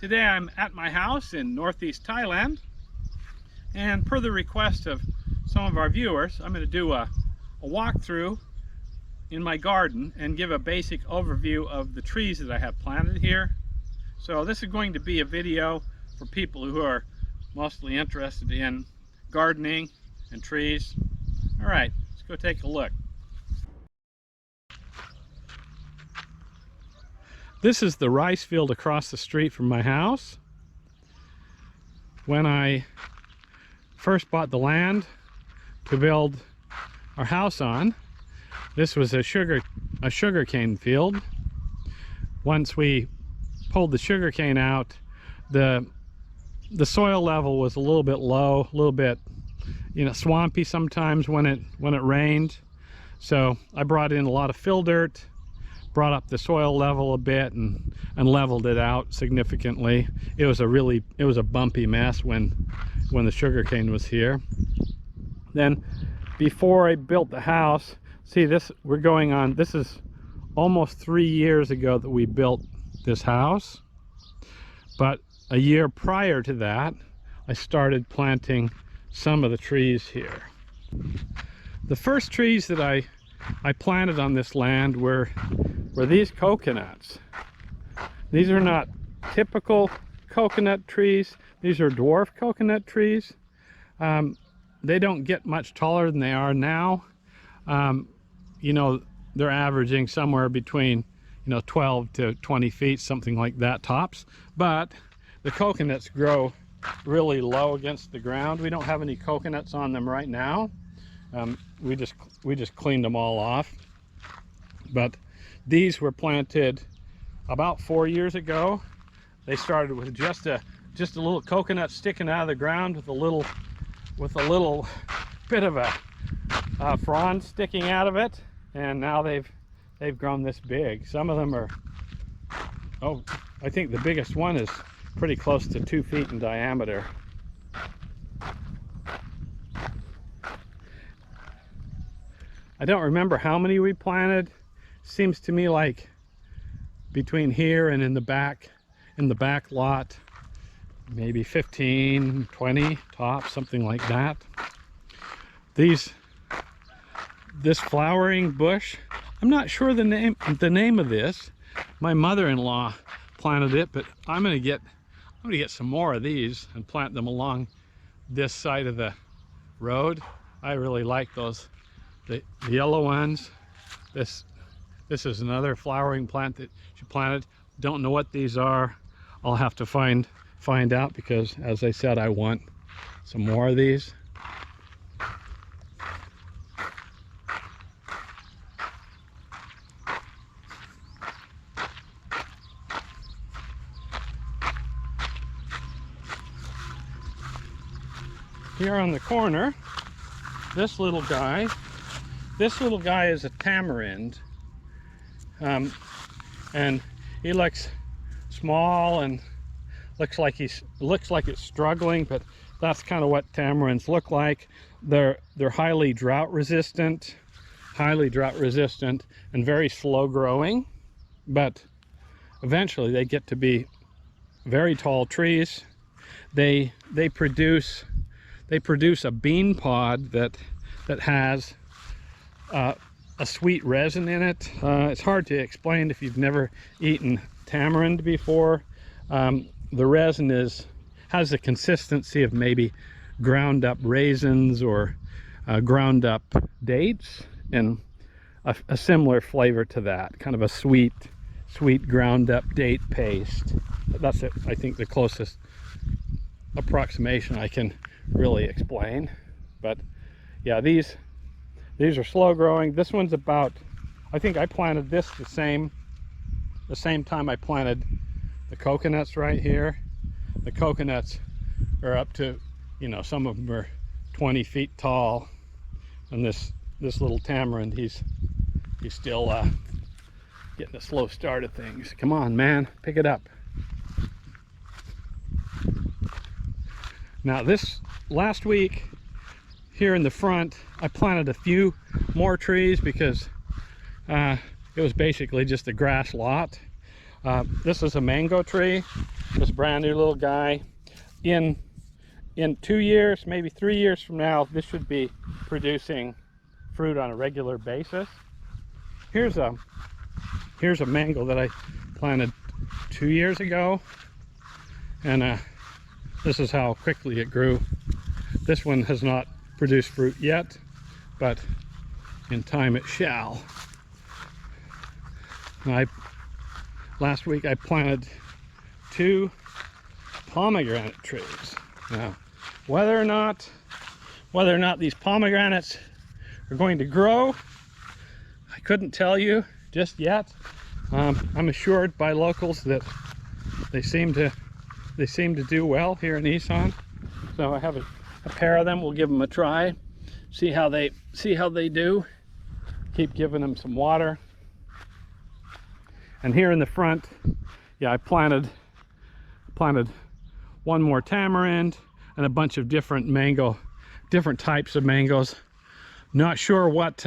Today I'm at my house in northeast Thailand, and per the request of some of our viewers, I'm going to do a walkthrough in my garden and give a basic overview of the trees that I have planted here. So this is going to be a video for people who are mostly interested in gardening and trees. All right, let's go take a look. This is the rice field across the street from my house. When I first bought the land to build our house on, this was a sugarcane field. Once we pulled the sugarcane out, the soil level was a little bit low, a little bit, swampy sometimes when it rained. So I brought in a lot of fill dirt, brought up the soil level a bit and leveled it out significantly. It was a bumpy mess when the sugarcane was here. Then before I built the house, see this, this is almost 3 years ago that we built this house. But a year prior to that, I started planting some of the trees here. The first trees that I planted on this land were these coconuts. These are not typical coconut trees. These are dwarf coconut trees. They don't get much taller than they are now. They're averaging somewhere between 12 to 20 feet, something like that tops. But the coconuts grow really low against the ground. We don't have any coconuts on them right now. We just cleaned them all off. But these were planted about 4 years ago. They started with just a little coconut sticking out of the ground with a little bit of a frond sticking out of it, and now they've grown this big. Some of them are, I think the biggest one is pretty close to 2 feet in diameter. I don't remember how many we planted. Seems to me like between here and in the back lot, maybe 15, 20 tops, something like that. This flowering bush, I'm not sure the name of this. My mother-in-law planted it, but I'm gonna get some more of these and plant them along this side of the road. I really like those, the yellow ones. This is another flowering plant that she planted. Don't know what these are. I'll have to find out, because as I said, I want some more of these. Here on the corner, this little guy is a tamarind. And he looks small and looks like it's struggling, but that's kind of what tamarinds look like. They're highly drought resistant and very slow growing, but eventually they get to be very tall trees. They produce a bean pod that has a sweet resin in it. It's hard to explain if you've never eaten tamarind before. The resin has the consistency of maybe ground up raisins or ground up dates, and a similar flavor to that, kind of a sweet ground up date paste. That's it, I think, the closest approximation I can really explain. But yeah, these are slow growing. This one's about, I think I planted this the same time I planted the coconuts right here. The coconuts are up to, some of them are 20 feet tall, and this little tamarind, he's still getting a slow start of things. Come on, man, pick it up. Now this last week here in the front, I planted a few more trees because it was basically just a grass lot. This is a mango tree. This brand new little guy. In 2 years, maybe 3 years from now, this should be producing fruit on a regular basis. Here's a mango that I planted 2 years ago, and this is how quickly it grew. This one has not produced fruit yet, but in time it shall. Last week I planted 2 pomegranate trees. Now, whether or not these pomegranates are going to grow, I couldn't tell you just yet. I'm assured by locals that they seem to do well here in Isaan. So I have a pair of them. We'll give them a try, see how they do. Keep giving them some water. And here in the front, yeah, I planted one more tamarind and a bunch of different types of mangoes. Not sure what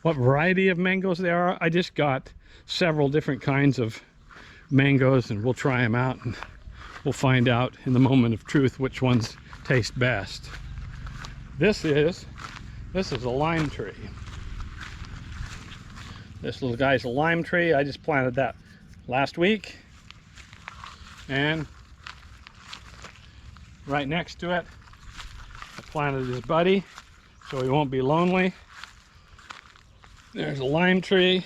variety of mangoes they are. I just got several different kinds of mangoes, and we'll try them out, and we'll find out in the moment of truth which ones taste best. This is a lime tree. This little guy's a lime tree. I just planted that last week, and right next to it I planted his buddy so he won't be lonely. There's a lime tree.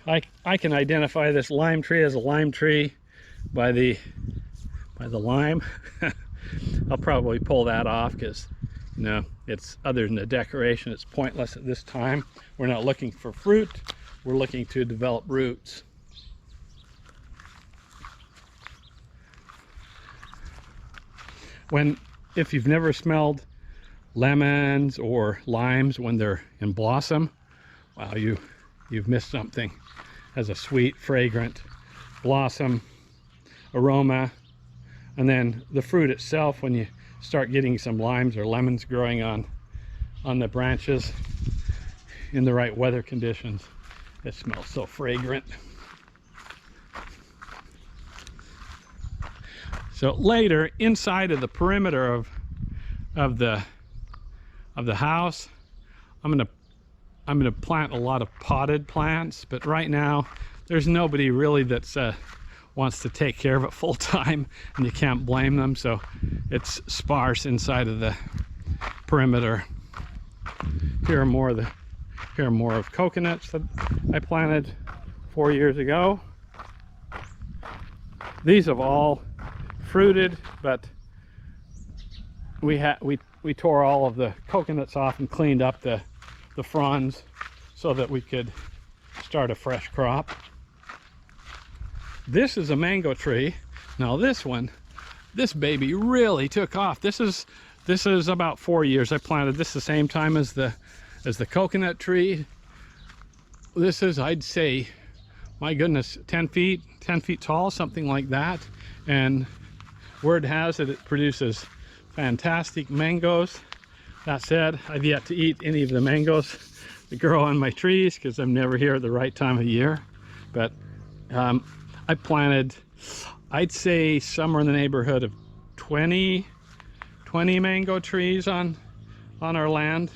I can identify this lime tree as a lime tree by the lime. I'll probably pull that off because, you know, it's, other than the decoration, it's pointless at this time. We're not looking for fruit, we're looking to develop roots. If you've never smelled lemons or limes when they're in blossom, wow, you've missed something. It has a sweet, fragrant blossom aroma, and then the fruit itself, when you start getting some limes or lemons growing on the branches in the right weather conditions, it smells so fragrant. So later, inside of the perimeter of the house, I'm gonna plant a lot of potted plants, but right now there's nobody really that's wants to take care of it full time, and you can't blame them, so it's sparse inside of the perimeter. Here are more of coconuts that I planted 4 years ago. These have all fruited, but we tore all of the coconuts off and cleaned up the fronds so that we could start a fresh crop. This is a mango tree. Now this baby really took off. This is about 4 years. I planted this the same time as the coconut tree. This is, I'd say, my goodness, 10 feet tall, something like that. And word has it produces fantastic mangoes. That said, I've yet to eat any of the mangoes that grow on my trees because I'm never here at the right time of year. But I planted, I'd say, somewhere in the neighborhood of 20 mango trees on our land.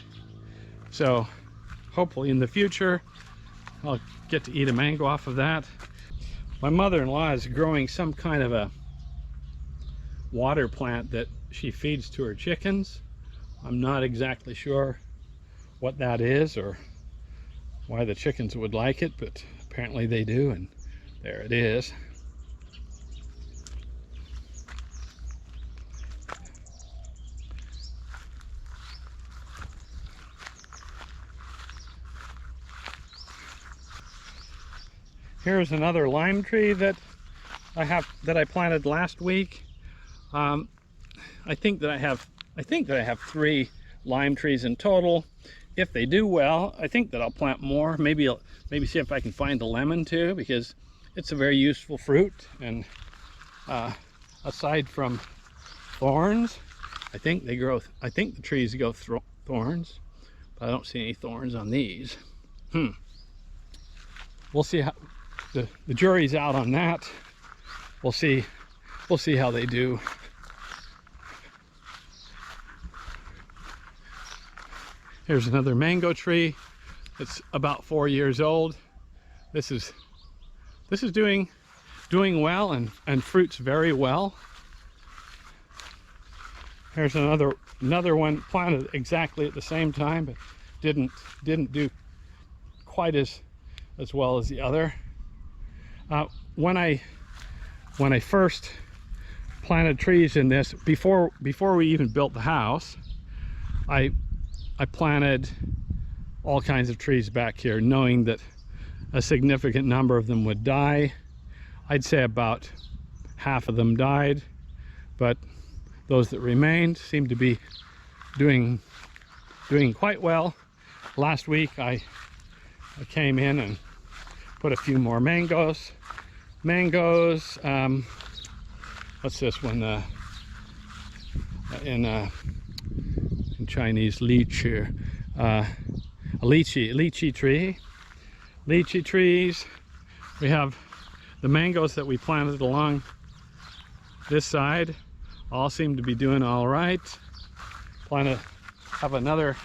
So hopefully in the future I'll get to eat a mango off of that. My mother-in-law is growing some kind of a water plant that she feeds to her chickens. I'm not exactly sure what that is or why the chickens would like it, but apparently they do, and there it is. Here's another lime tree that I planted last week. I think that I have 3 lime trees in total. If they do well, I think that I'll plant more. Maybe see if I can find the lemon too, because it's a very useful fruit. And aside from thorns, I think the trees grow thorns, but I don't see any thorns on these. we'll see how the jury's out on that. We'll see how they do. Here's another mango tree. It's about 4 years old. This is doing well and fruits very well. Here's another one planted exactly at the same time, but didn't do quite as well as the other. When I first planted trees in this, before we even built the house, I planted all kinds of trees back here, knowing that a significant number of them would die. I'd say about half of them died, but those that remained seemed to be doing quite well. Last week I came in and put a few more mangoes. What's this one? In Chinese, lychee, a lychee tree. Lychee trees. We have the mangoes that we planted along this side. All seem to be doing all right. Have another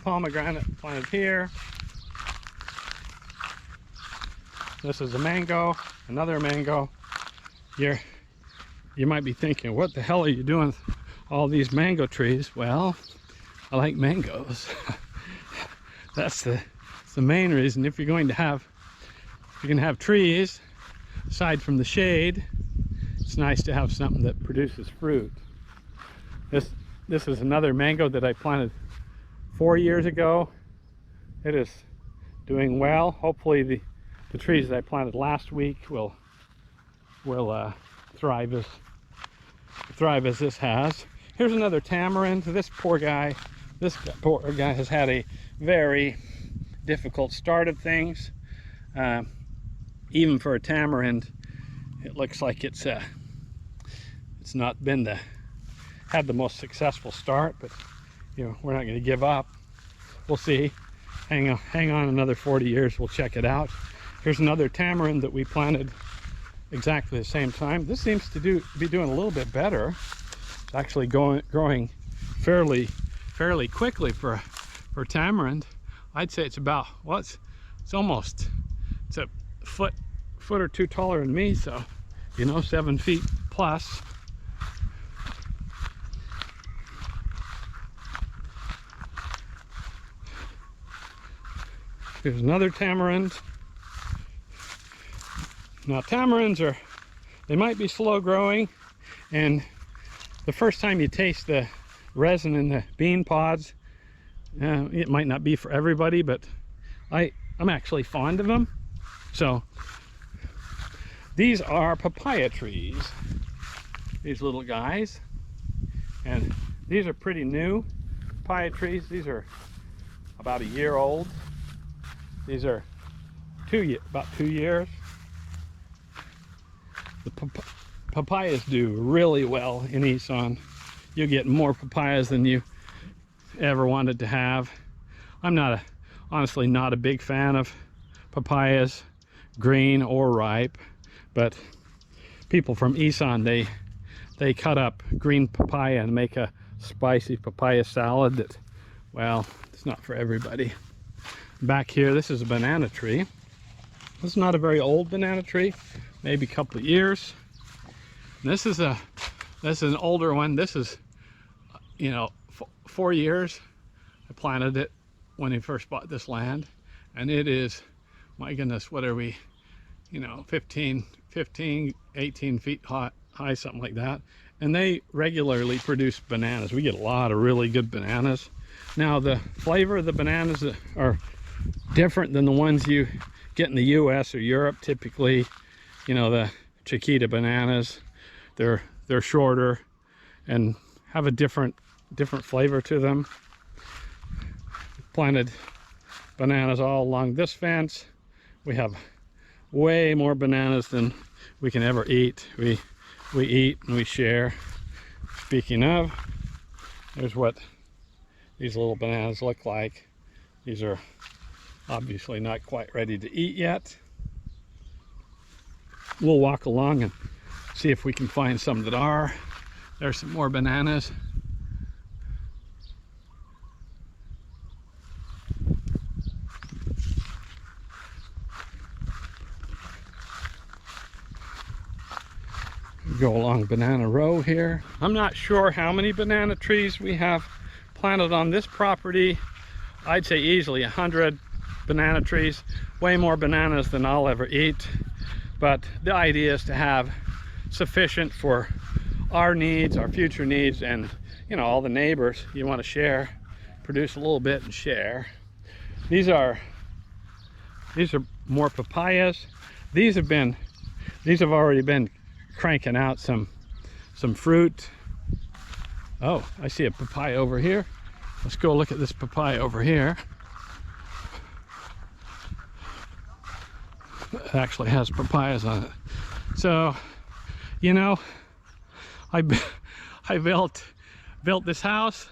pomegranate planted here. This is a mango, another mango. You might be thinking, what the hell are you doing with all these mango trees? Well, I like mangoes. That's the main reason. If you're going to have trees, aside from the shade, it's nice to have something that produces fruit. This is another mango that I planted 4 years ago. It is doing well. Hopefully the trees that I planted last week will thrive as this has. Here's another tamarind. This poor guy has had a very difficult start of things. Even for a tamarind, it looks like it's not had the most successful start, but we're not going to give up. We'll see. Hang on another 40 years, we'll check it out. Here's another tamarind that we planted exactly the same time. This seems to be doing a little bit better. It's actually growing fairly quickly for tamarind. I'd say it's about, well, it's a foot or two taller than me, so 7 feet plus. Here's another tamarind. Now tamarinds they might be slow growing, and the first time you taste the resin in the bean pods, it might not be for everybody, but I'm actually fond of them. So these are papaya trees, these little guys, and these are pretty new papaya trees. These are about a year old. These are about 2 years. The papayas do really well in Isaan. You get more papayas than you ever wanted to have. I'm honestly not a big fan of papayas, green or ripe, but people from Isaan, they cut up green papaya and make a spicy papaya salad that, well, it's not for everybody. Back here, this is a banana tree. This is not a very old banana tree, maybe a couple of years. And this is an older one. This is 4 years. I planted it when I first bought this land, and it is, my goodness, what are we, 15, 18 feet high, something like that. And they regularly produce bananas. We get a lot of really good bananas. Now the flavor of the bananas are different than the ones you get in the US or Europe. Typically, the Chiquita bananas, they're shorter and have a different flavor to them. Planted bananas all along this fence. We have way more bananas than we can ever eat. We eat and we share. Speaking of, here's what these little bananas look like. These are Obviously not quite ready to eat yet. We'll walk along and see if we can find some that are. There's some more bananas. Go along Banana Row here. I'm not sure how many banana trees we have planted on this property. I'd say easily 100 banana trees, way more bananas than I'll ever eat. But the idea is to have sufficient for our needs, our future needs, and you know, all the neighbors. You want to share, produce a little bit and share. These are more papayas. These have already been cranking out some fruit. Oh, I see a papaya over here. Let's go look at this papaya over here. It actually has papayas on it. So, you know, I built this house,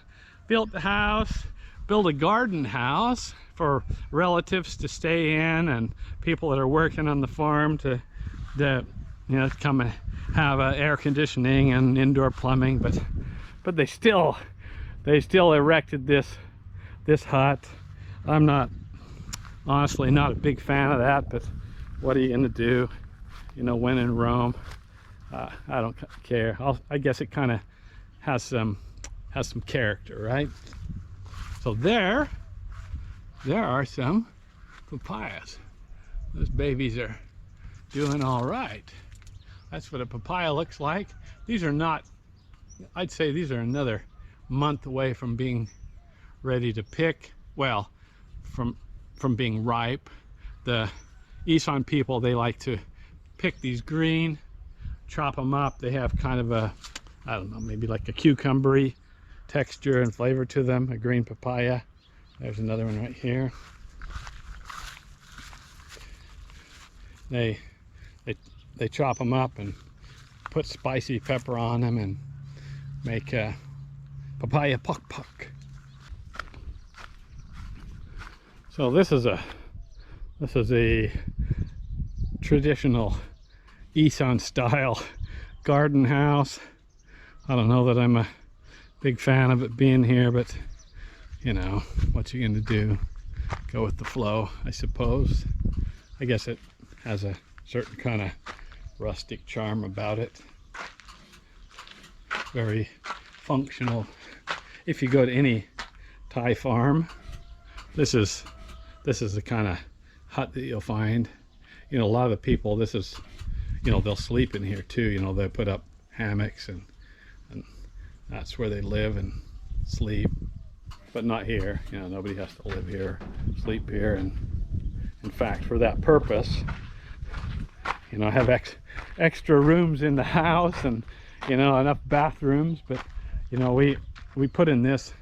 built a garden house for relatives to stay in, and people that are working on the farm to you know, come and have air conditioning and indoor plumbing, but they still erected this hut. I'm honestly not a big fan of that, but what are you gonna do? You know, when in Rome. I don't care. I guess it kind of has some character, right? So there are some papayas. Those babies are doing all right. That's what a papaya looks like. These are not, I'd say these are another month away from being ready to pick. Well, from being ripe. The Isaan people, they like to pick these green, chop them up. They have kind of a, I don't know, maybe like a cucumbery texture and flavor to them, a green papaya. There's another one right here. They chop them up and put spicy pepper on them and make papaya puck puck. So this is a traditional Isaan style garden house. I don't know that I'm a big fan of it being here, but you know, what you gonna do? Go with the flow, I suppose. I guess it has a certain kind of rustic charm about it. Very functional. If you go to any Thai farm, this is the kind of hut that you'll find. You know, a lot of the people, this is, you know, they'll sleep in here too. You know, they put up hammocks and that's where they live and sleep. But not here. You know, nobody has to live here, sleep here. And in fact, for that purpose, you know, I have extra rooms in the house and, you know, enough bathrooms. But you know, we put in this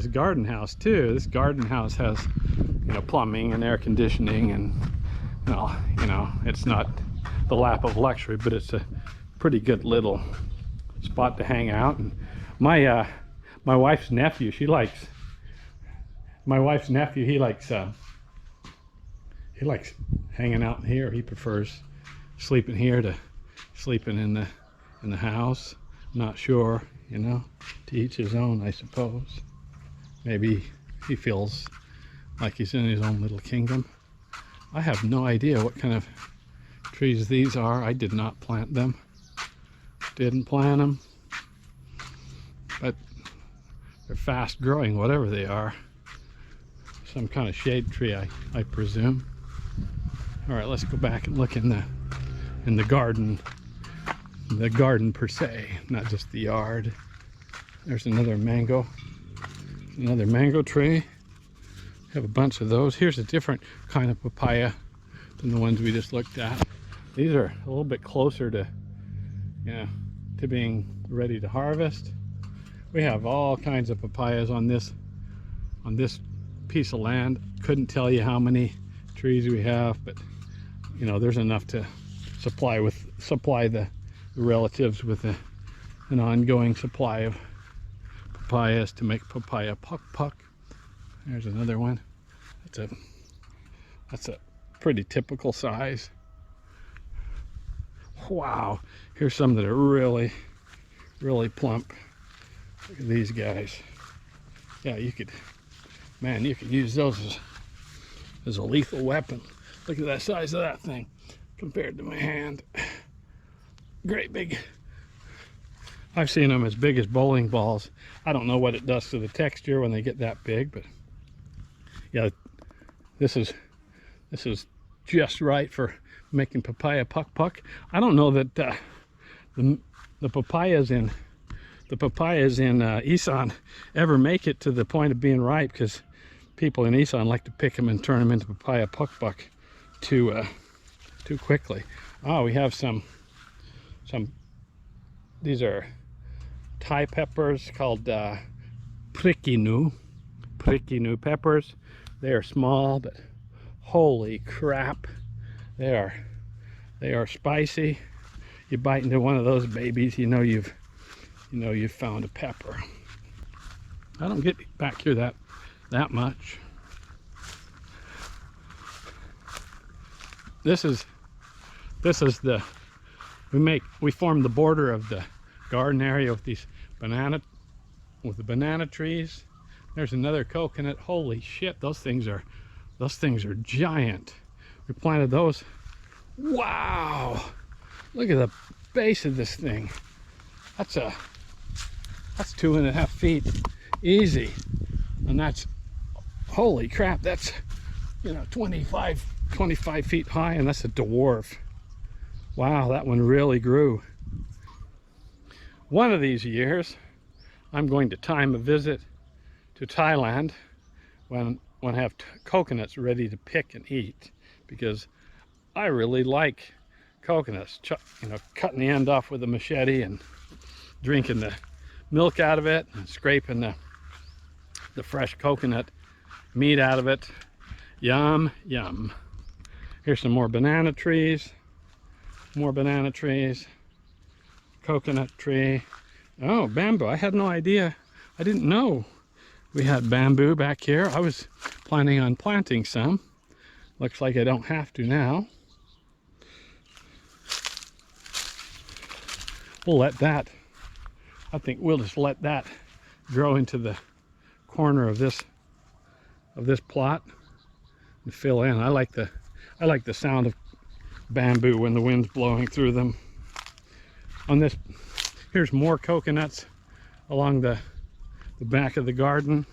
garden house too. This garden house has, you know, plumbing and air conditioning, and well, you know, it's not the lap of luxury, but it's a pretty good little spot to hang out. And my wife's nephew, he likes hanging out here. He prefers sleeping here to sleeping in the house. Not sure, you know, to each his own, I suppose. Maybe he feels like he's in his own little kingdom. I have no idea what kind of trees these are. I did not plant them. Didn't plant them. But they're fast growing, whatever they are. Some kind of shade tree, I presume. All right, let's go back and look in the garden. The garden per se, not just the yard. There's another mango tree. Have a bunch of those. Here's a different kind of papaya than the ones we just looked at. These are a little bit closer to, you know, to being ready to harvest. We have all kinds of papayas on this piece of land. Couldn't tell you how many trees we have, but you know, there's enough to supply the relatives with an ongoing supply of papayas to make papaya puck puck. There's another one. It's a That's a pretty typical size. Wow, here's some that are really, really plump. Look at these guys. Yeah, you could, man, you could use those as a lethal weapon. Look at that size of that thing compared to my hand. Great big. I've seen them as big as bowling balls. I don't know what it does to the texture when they get that big, but yeah, this is just right for making papaya puck puck. I don't know that the papayas in Isaan ever make it to the point of being ripe, because people in Isaan like to pick them and turn them into papaya puck puck too quickly. Oh, we have some. These are Thai peppers called prickinu peppers. They are small, but holy crap, they are spicy. You bite into one of those babies, you know you've found a pepper. I don't get back here that much. This is the we formed the border of the garden area with these banana trees. There's another coconut. Holy shit, those things are giant. We planted those. Wow, look at the base of this thing. That's 2.5 feet easy, and that's, holy crap, that's 25 feet high, and that's a dwarf. Wow, that one really grew. One of these years I'm going to time a visit to Thailand when I have coconuts ready to pick and eat, because I really like coconuts. Cutting the end off with a machete and drinking the milk out of it and scraping the fresh coconut meat out of it. Yum, yum. Here's some more banana trees. More banana trees. Coconut tree. Oh, bamboo. I had no idea. I didn't know we had bamboo back here. I was planning on planting some. Looks like I don't have to now. We'll let that, I think we'll just let that grow into the corner of this plot and fill in. I like the sound of bamboo when the wind's blowing through them. On this, here's more coconuts along the back of the garden.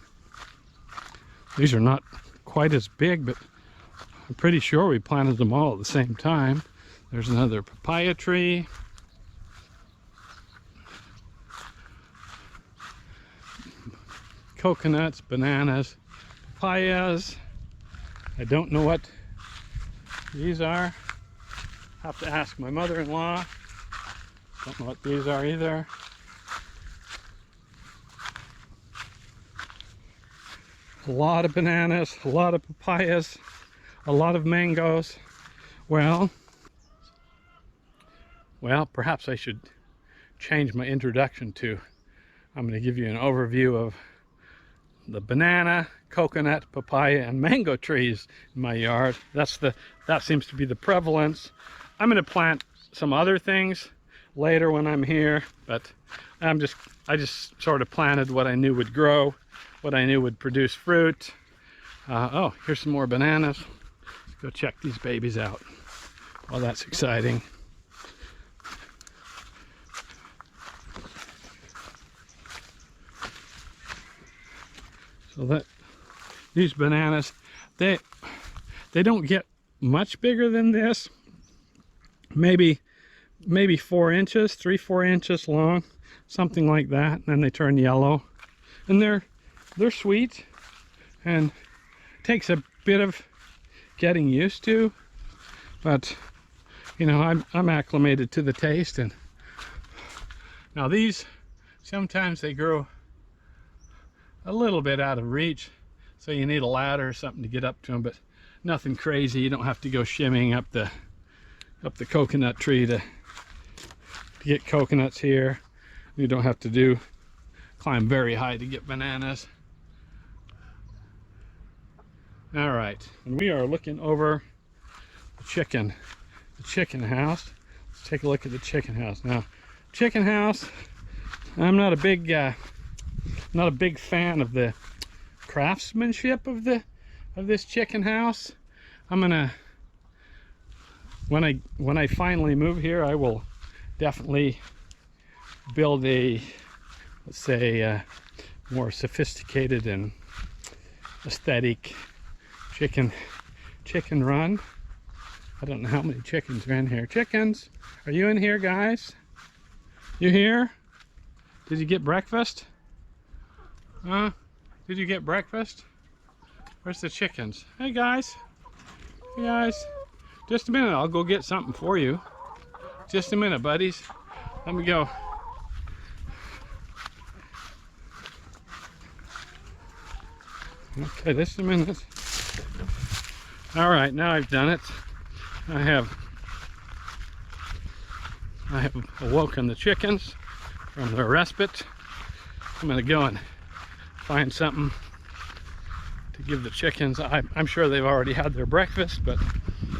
These are not quite as big, but I'm pretty sure we planted them all at the same time. There's another papaya tree. Coconuts, bananas, papayas. I don't know what these are. Have to ask my mother-in-law. Don't know what these are either. A lot of bananas, a lot of papayas, a lot of mangoes. Well, perhaps I should change my introduction to, I'm going to give you an overview of the banana, coconut, papaya, and mango trees in my yard. That seems to be the prevalence. I'm going to plant some other things later when I'm here, but I just sort of planted what I knew would grow, what I knew would produce fruit. Oh, here's some more bananas. Let's go check these babies out. Oh, that's exciting. So these bananas, they don't get much bigger than this. Maybe 4 inches, 3-4 inches long, something like that. And then they turn yellow, and they're sweet, and it takes a bit of getting used to, but I'm acclimated to the taste. And now these, sometimes they grow a little bit out of reach, so you need a ladder or something to get up to them, but nothing crazy. You don't have to go shimmying up the coconut tree to get coconuts here. You don't have to climb very high to get bananas. All right, and we are looking over the chicken house. Let's take a look at the chicken house. Now, chicken house, I'm not a big fan of the craftsmanship of this chicken house. I'm gonna, when I finally move here, I will definitely build a, let's say, more sophisticated and aesthetic chicken run. I don't know how many chickens are in here. Chickens, are you in here, guys? You here? Did you get breakfast? Huh? Did you get breakfast? Where's the chickens? Hey guys. Hey guys. Just a minute, I'll go get something for you. Just a minute, buddies. Let me go. Okay, just a minute. All right, now I've done it. I have awoken the chickens from their respite. I'm gonna go and find something to give the chickens. I'm sure they've already had their breakfast, but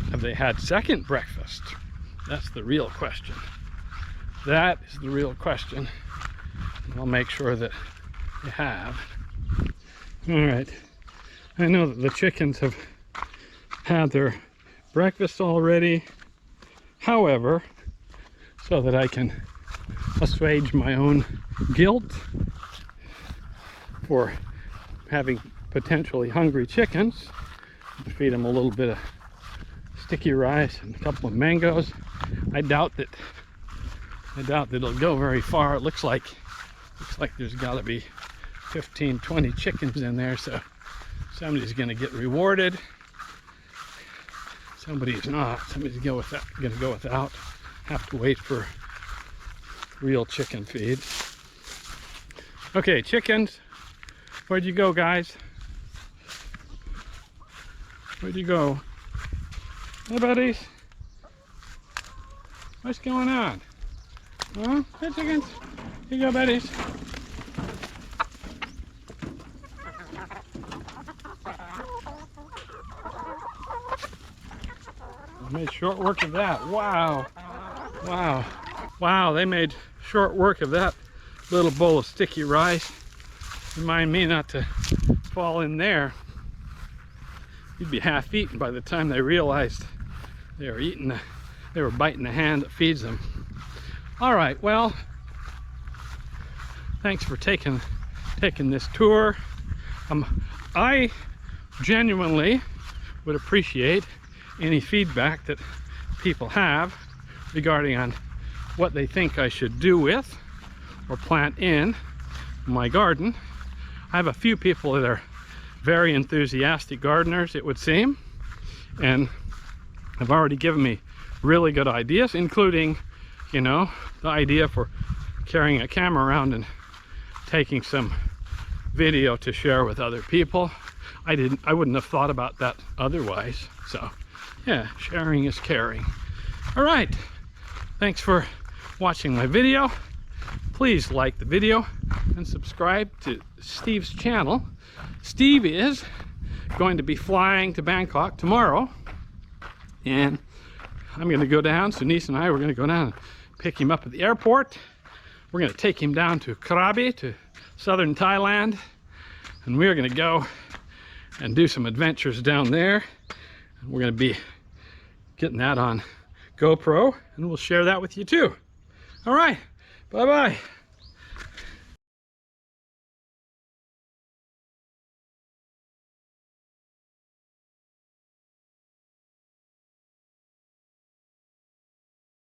have they had second breakfast? That's the real question. That is the real question. And I'll make sure that they have. All right. I know that the chickens have had their breakfast already. However, so that I can assuage my own guilt for having potentially hungry chickens, feed them a little bit of sticky rice and a couple of mangoes. I doubt that it'll go very far. It looks like there's got to be 15-20 chickens in there, so somebody's going to get rewarded. Somebody's not. Somebody's going to go without. Have to wait for real chicken feed. Okay, chickens. Where'd you go, guys? Where'd you go? Hey, buddies. What's going on? Huh? Hey, chickens. Here you go, buddies. They made short work of that. Wow. Wow. Wow, they made short work of that little bowl of sticky rice. Remind me not to fall in there. You'd be half eaten by the time they realized they were biting the hand that feeds them. All right, well, thanks for taking this tour. I genuinely would appreciate any feedback that people have regarding on what they think I should do with or plant in my garden. I have a few people that are very enthusiastic gardeners, it would seem, and have already given me really good ideas, including, you know, the idea for carrying a camera around and taking some video to share with other people. I wouldn't have thought about that otherwise. So yeah, sharing is caring. All right, thanks for watching my video. Please like the video and subscribe to Steve's channel. Steve is going to be flying to Bangkok tomorrow, and I'm going to go down. So Niece and I were going to go down and pick him up at the airport. We're going to take him down to Krabi, to southern Thailand, and we're going to go and do some adventures down there. And we're going to be getting that on GoPro, and we'll share that with you too. All right, bye-bye.